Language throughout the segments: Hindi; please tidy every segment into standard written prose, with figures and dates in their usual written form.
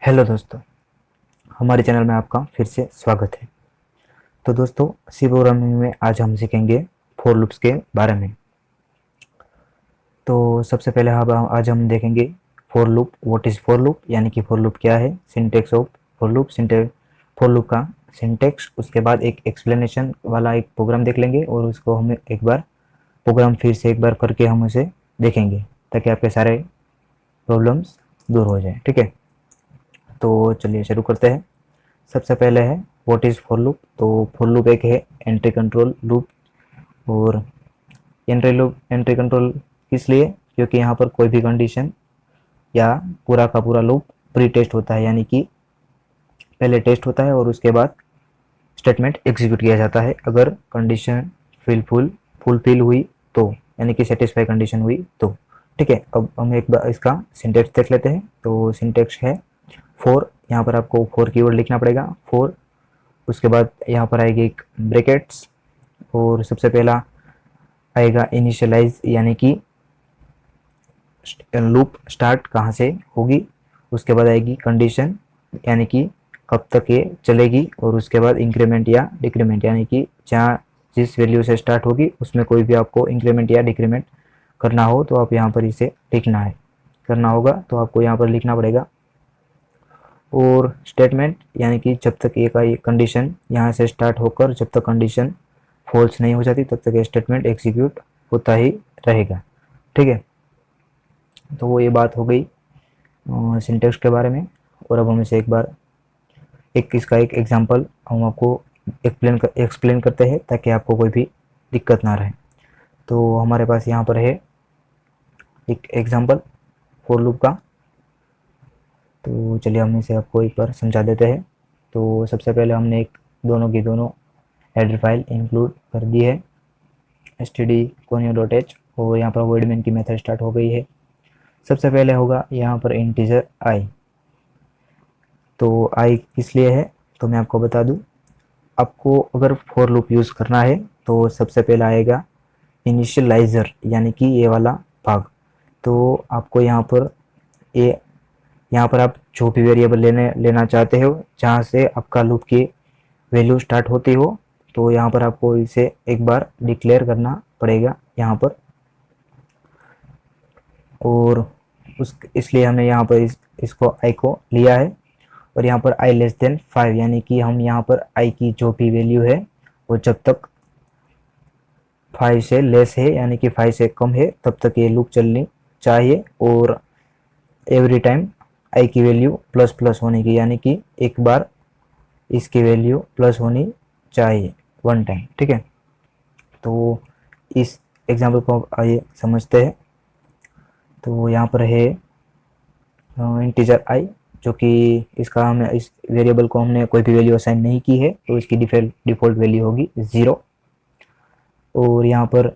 हेलो दोस्तों, हमारे चैनल में आपका फिर से स्वागत है। तो दोस्तों, सी प्रोग्रामिंग में आज हम सीखेंगे फॉर लूप्स के बारे में। तो सबसे पहले आज हम देखेंगे for loop. What is for loop, यानी कि फॉर लूप क्या है, syntax of for loop, for loop का सिंटेक्स। उसके बाद एक एक्सप्लेनेशन वाला एक प्रोग्राम देख लेंगे और उसको हम एक बार प्रोग्राम फिर से एक बार करके हम उसे देखेंगे ताकि आपके सारे प्रॉब्लम्स दूर हो जाए। ठीक है, तो चलिए शुरू करते हैं। सबसे पहले है व्हाट इज़ फॉर लूप। तो फॉर लूप एक है एंट्री कंट्रोल लूप। और एंट्री कंट्रोल किस लिए, क्योंकि यहाँ पर कोई भी कंडीशन या पूरा का पूरा लूप प्री टेस्ट होता है, यानी कि पहले टेस्ट होता है और उसके बाद स्टेटमेंट एग्जीक्यूट किया जाता है। अगर कंडीशन फुलफिल हुई तो, यानी कि सेटिस्फाई कंडीशन हुई तो। ठीक है, अब हम एक बार इसका सिंटेक्स देख लेते हैं। तो सिंटेक्स है फोर। यहाँ पर आपको फोर कीवर्ड लिखना पड़ेगा, फोर। उसके बाद यहाँ पर आएगी एक ब्रैकेट्स और सबसे पहला आएगा इनिशियलाइज, यानी कि लूप स्टार्ट कहाँ से होगी। उसके बाद आएगी कंडीशन, यानी कि कब तक ये चलेगी। और उसके बाद इंक्रीमेंट या डिक्रीमेंट, यानी कि जहाँ जिस वैल्यू से स्टार्ट होगी उसमें कोई भी आपको इंक्रीमेंट या डिक्रीमेंट करना हो तो आप यहाँ पर इसे लिखना है, करना होगा तो आपको यहाँ पर लिखना पड़ेगा। और स्टेटमेंट, यानी कि जब तक ये कंडीशन यहाँ से स्टार्ट होकर जब तक कंडीशन फॉल्स नहीं हो जाती तब तक ये स्टेटमेंट एग्जीक्यूट होता ही रहेगा। ठीक है, तो वो ये बात हो गई सिंटेक्स के बारे में। और अब हम इसे एक बार इसका एक एग्जांपल हम आपको एक्सप्लेन करते हैं ताकि आपको कोई भी दिक्कत ना रहे। तो हमारे पास यहाँ पर है एक एग्जांपल फॉर लूप का। तो चलिए हम इसे आपको एक बार समझा देते हैं। तो सबसे पहले हमने दोनों की दोनों हेडर फाइल इंक्लूड कर दी है, std.conio.h। और यहाँ पर void main की मेथड स्टार्ट हो गई है। सबसे पहले होगा यहाँ पर इंटीजर i। तो i किस लिए है तो मैं आपको बता दूँ। आपको अगर फॉर लूप यूज़ करना है तो सबसे पहले आएगा इनिशियलाइजर, यानी कि ये वाला भाग। तो आपको यहाँ पर आप जो भी वेरिएबल लेना चाहते हो जहाँ से आपका लूप की वैल्यू स्टार्ट होती हो, तो यहाँ पर आपको इसे एक बार डिक्लेयर करना पड़ेगा यहाँ पर। और इसलिए हमने यहाँ पर इसको आई को लिया है। और यहाँ पर आई लेस देन 5, यानी कि हम यहाँ पर आई की जो भी वैल्यू है वो जब तक 5 से लेस है, यानी कि 5 से कम है, तब तक ये लूप चलनी चाहिए। और एवरी टाइम आई की वैल्यू प्लस प्लस होने की, यानी कि एक बार इसकी वैल्यू प्लस होनी चाहिए वन टाइम। ठीक है, तो इस एग्जाम्पल को आइए समझते हैं। तो यहाँ पर है इंटीजर आई, जो कि इसका हमें इस वेरिएबल को हमने कोई भी वैल्यू असाइन नहीं की है, तो इसकी डिफ़ॉल्ट वैल्यू होगी 0। और यहाँ पर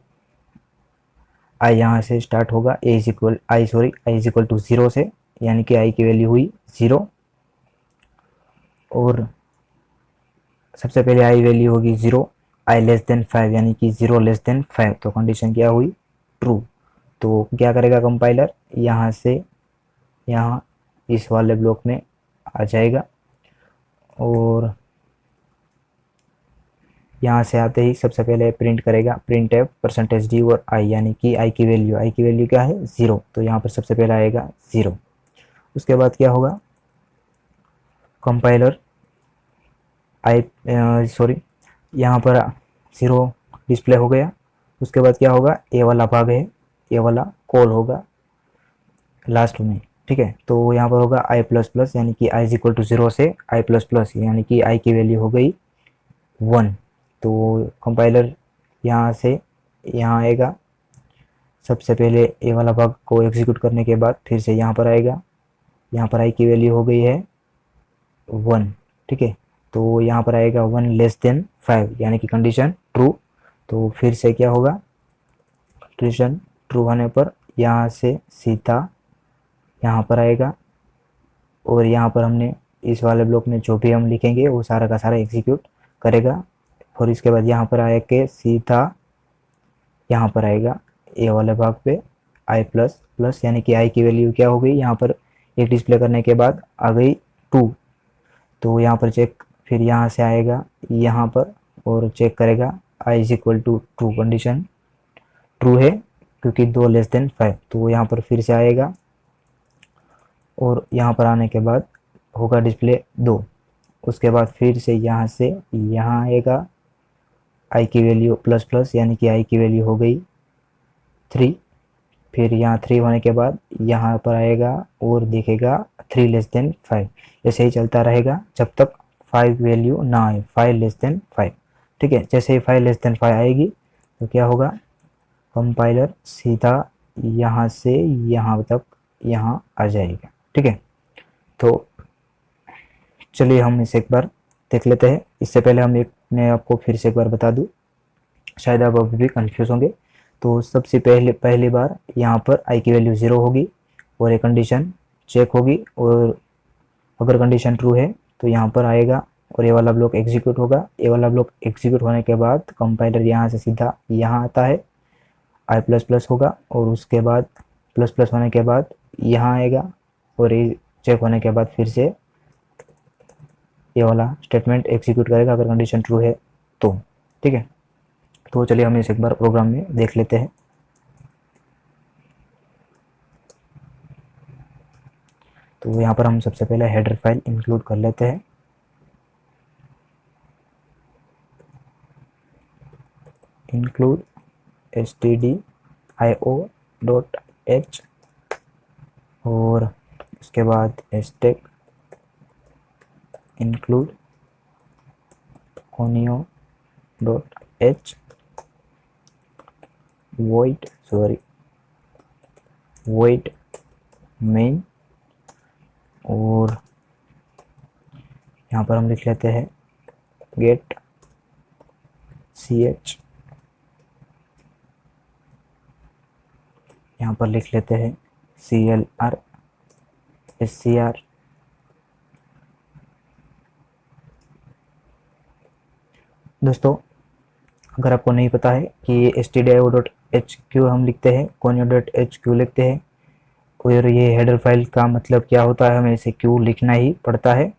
आई यहाँ से स्टार्ट होगा, आई इज इक्वल टू 0 से, यानी कि आई की वैल्यू हुई 0। और सबसे पहले आई वैल्यू होगी 0, आई लेस देन 5, यानी कि 0 लेस देन 5, तो कंडीशन क्या हुई, ट्रू। तो क्या करेगा कंपाइलर, यहाँ से यहाँ इस वाले ब्लॉक में आ जाएगा। और यहाँ से आते ही सबसे पहले प्रिंट करेगा प्रिंट एफ %d और आई, यानी कि आई की वैल्यू क्या है 0, तो यहाँ पर सबसे पहले आएगा 0। उसके बाद क्या होगा, कंपाइलर यहाँ पर 0 डिस्प्ले हो गया। उसके बाद क्या होगा, ए वाला भाग है, ए वाला कॉल होगा लास्ट में। ठीक है, तो यहाँ पर होगा आई प्लस प्लस, यानी कि आई इज इक्वल टू 0 से आई प्लस प्लस, यानी कि आई की वैल्यू हो गई 1। तो कंपाइलर यहाँ से यहाँ आएगा, सबसे पहले ए वाला भाग को एग्जीक्यूट करने के बाद फिर से यहाँ पर आएगा। यहाँ पर आई की वैल्यू हो गई है 1। ठीक है, तो यहाँ पर आएगा 1 लेस देन 5, यानी कि कंडीशन ट्रू। तो फिर से क्या होगा, कंडीशन ट्रू होने पर यहाँ से सीधा यहाँ पर आएगा। और यहाँ पर हमने इस वाले ब्लॉक में जो भी हम लिखेंगे वो सारा का सारा एग्जीक्यूट करेगा। और इसके बाद यहाँ पर आए के सीधा यहाँ पर आएगा ए वाले भाग पे आई प्लस प्लस, यानी कि आई की वैल्यू क्या हो गई, यहाँ पर एक डिस्प्ले करने के बाद आ गई 2, तो यहाँ पर चेक, फिर यहाँ से आएगा यहाँ पर और चेक करेगा I is equal to true, condition true है क्योंकि 2<5, तो यहाँ पर फिर से आएगा और यहाँ पर आने के बाद होगा डिस्प्ले 2। उसके बाद फिर से यहाँ से यहाँ आएगा, आई की वैल्यू प्लस प्लस यानी कि आई की वैल्यू हो गई 3। फिर यहाँ 3 होने के बाद यहाँ पर आएगा और दिखेगा 3<5। ऐसे ही चलता रहेगा जब तक 5 वैल्यू ना आए, 5<5। ठीक है, जैसे ही 5<5 आएगी तो क्या होगा, कंपाइलर सीधा यहाँ से यहाँ तक यहाँ आ जाएगा। ठीक है, तो चलिए हम इसे एक बार देख लेते हैं। इससे पहले मैं आपको फिर से एक बार बता दूं, शायद आप अभी भी कंफ्यूज होंगे। तो सबसे पहली बार यहाँ पर आई की वैल्यू 0 होगी और एक कंडीशन चेक होगी, और अगर कंडीशन ट्रू है तो यहाँ पर आएगा और ये वाला ब्लॉक एग्जीक्यूट होगा। ये वाला ब्लॉक एग्जीक्यूट होने के बाद कंपाइलर यहाँ से सीधा यहाँ आता है, आई प्लस प्लस होगा और उसके बाद प्लस प्लस होने के बाद यहाँ आएगा और ये चेक होने के बाद फिर से ये वाला स्टेटमेंट एग्जीक्यूट करेगा अगर कंडीशन ट्रू है तो। ठीक है, तो चलिए हम इसे एक बार प्रोग्राम में देख लेते हैं। तो यहाँ पर हम सबसे पहले हेडर फाइल इंक्लूड कर लेते हैं। इंक्लूड stdio.h और उसके बाद stack include conio.h void main, और यहाँ पर हम लिख लेते हैं get ch, यहाँ पर लिख लेते हैं clr scr। दोस्तों, अगर आपको नहीं पता है कि stdio.h क्यों हम लिखते हैं, conio.h क्यों लिखते हैं और ये हेडर फाइल का मतलब क्या होता है, हमें इसे क्यों लिखना ही पड़ता है,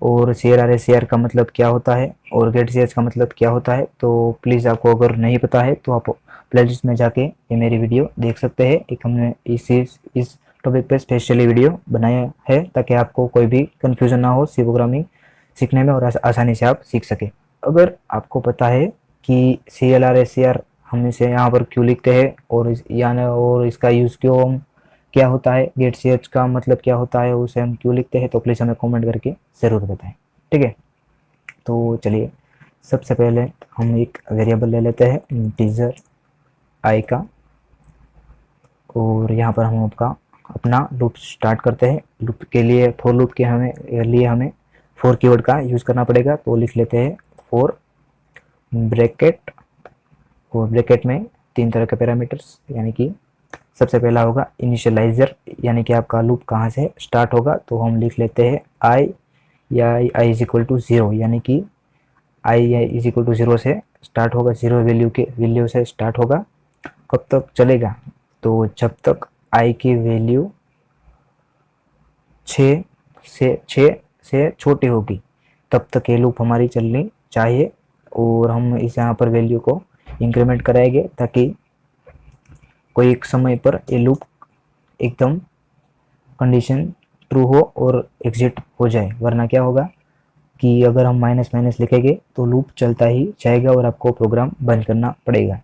और CLR का मतलब क्या होता है और गेट ch का मतलब क्या होता है, तो प्लीज़ आपको अगर नहीं पता है तो आप प्लेलिस्ट में जाके ये मेरी वीडियो देख सकते हैं। एक हमने इस टॉपिक पे स्पेशली वीडियो बनाया है ताकि आपको कोई भी कन्फ्यूज़न ना हो सी प्रोग्रामिंग सीखने में और आसानी से आप सीख सके। अगर आपको पता है कि CLR हम इसे यहाँ पर क्यों लिखते हैं और इसका यूज़ क्यों क्या होता है, गेट ch का मतलब क्या होता है, उसे हम क्यों लिखते हैं, तो प्लीज़ हमें कमेंट करके ज़रूर बताएं। ठीक है, तो चलिए सबसे पहले हम एक वेरिएबल ले लेते हैं इंटीजर आई का, और यहाँ पर हम अपना लूप स्टार्ट करते हैं। लूप के लिए फॉर लूप के हमें फॉर कीवर्ड का यूज़ करना पड़ेगा, तो लिख लेते हैं फॉर ब्रैकेट, और ब्रैकेट में 3 तरह के पैरामीटर्स, यानी कि सबसे पहला होगा इनिशियलाइजर, यानी कि आपका लूप कहाँ से स्टार्ट होगा, तो हम लिख लेते हैं आई इज इक्वल टू 0, यानी कि आई इज इक्वल टू 0 से स्टार्ट होगा, 0 वैल्यू से स्टार्ट होगा। कब तक चलेगा, तो जब तक आई की वैल्यू 6 से छोटी होगी तब तक ये लूप हमारी चलनी चाहिए, और हम इस यहाँ पर वैल्यू को इंक्रीमेंट कराएंगे ताकि कोई एक समय पर ये लूप एकदम कंडीशन ट्रू हो और एग्जिट हो जाए, वरना क्या होगा कि अगर हम माइनस माइनस लिखेंगे तो लूप चलता ही जाएगा और आपको प्रोग्राम बंद करना पड़ेगा।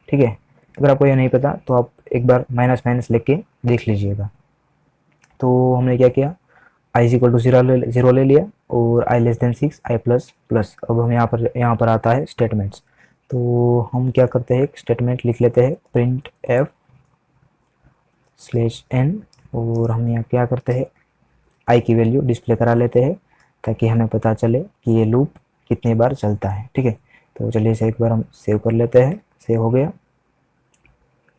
ठीक है, अगर आपको ये नहीं पता तो आप एक बार माइनस माइनस लिख के देख लीजिएगा। तो हमने क्या किया, आई इज इक्वल टू 0 ले लिया और i<6 i प्लस प्लस। अब हम यहाँ पर आता है स्टेटमेंट्स, तो हम क्या करते हैं, एक स्टेटमेंट लिख लेते हैं प्रिंट f/n, और हम यहाँ क्या करते हैं आई की वैल्यू डिस्प्ले करा लेते हैं ताकि हमें पता चले कि ये लूप कितनी बार चलता है। ठीक है, तो चलिए इसे एक बार हम सेव कर लेते हैं। सेव हो गया,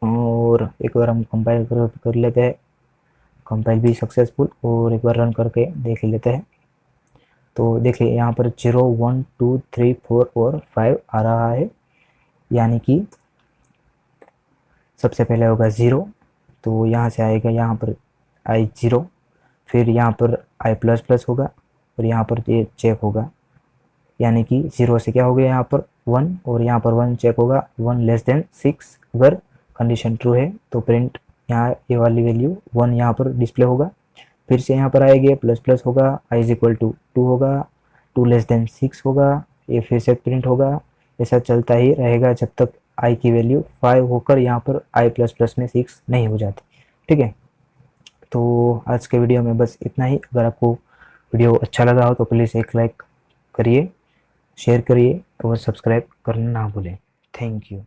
और एक बार हम कंपाइल कर लेते हैं, कंपाइल भी सक्सेसफुल, और एक बार रन करके देख लेते हैं। तो देखिए यहाँ पर 0 1 2 3 4 और 5 आ रहा है, यानी कि सबसे पहले होगा 0, तो यहाँ से आएगा यहाँ पर i 0, फिर यहाँ पर आई प्लस प्लस होगा और यहाँ पर ये चेक होगा, यानी कि 0 से क्या हो गया यहाँ पर 1 और यहाँ पर 1 चेक होगा, 1 लेस देन 6 अगर कंडीशन ट्रू है तो प्रिंट यहाँ ये वाली वैल्यू 1 यहाँ पर डिस्प्ले होगा। फिर से यहाँ पर आएंगे प्लस प्लस होगा, आई इज इक्वल टू 2 होगा, 2 लेस देन 6 होगा, ये फिर से प्रिंट होगा। ऐसा चलता ही रहेगा जब तक आई की वैल्यू 5 होकर यहाँ पर आई प्लस प्लस में 6 नहीं हो जाती। ठीक है, तो आज के वीडियो में बस इतना ही। अगर आपको वीडियो अच्छा लगा हो तो प्लीज़ एक लाइक करिए, शेयर करिए और सब्सक्राइब करना ना भूलें। Thank you.